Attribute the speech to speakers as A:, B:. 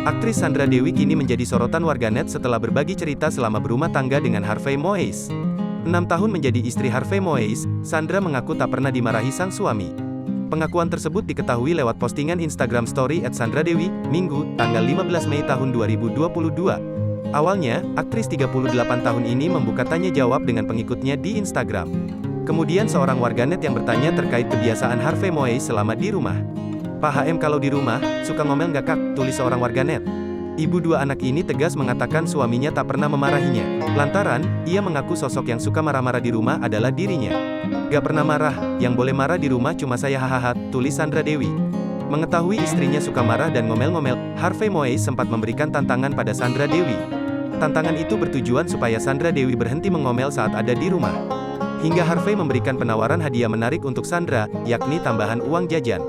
A: Aktris Sandra Dewi kini menjadi sorotan warganet setelah berbagi cerita selama berumah tangga dengan Harvey Moise. 6 tahun menjadi istri Harvey Moise, Sandra mengaku tak pernah dimarahi sang suami. Pengakuan tersebut diketahui lewat postingan Instagram Story @sandradewi, Minggu, tanggal 15 Mei tahun 2022. Awalnya, aktris 38 tahun ini membuka tanya jawab dengan pengikutnya di Instagram. Kemudian seorang warganet yang bertanya terkait kebiasaan Harvey Moise selama di rumah. "Pak HM kalau di rumah, suka ngomel nggak kak?" tulis seorang warganet. Ibu dua anak ini tegas mengatakan suaminya tak pernah memarahinya. Lantaran, ia mengaku sosok yang suka marah-marah di rumah adalah dirinya. "Gak pernah marah, yang boleh marah di rumah cuma saya hahaha," tulis Sandra Dewi. Mengetahui istrinya suka marah dan ngomel-ngomel, Harvey Moise sempat memberikan tantangan pada Sandra Dewi. Tantangan itu bertujuan supaya Sandra Dewi berhenti mengomel saat ada di rumah. Hingga Harvey memberikan penawaran hadiah menarik untuk Sandra, yakni tambahan uang jajan.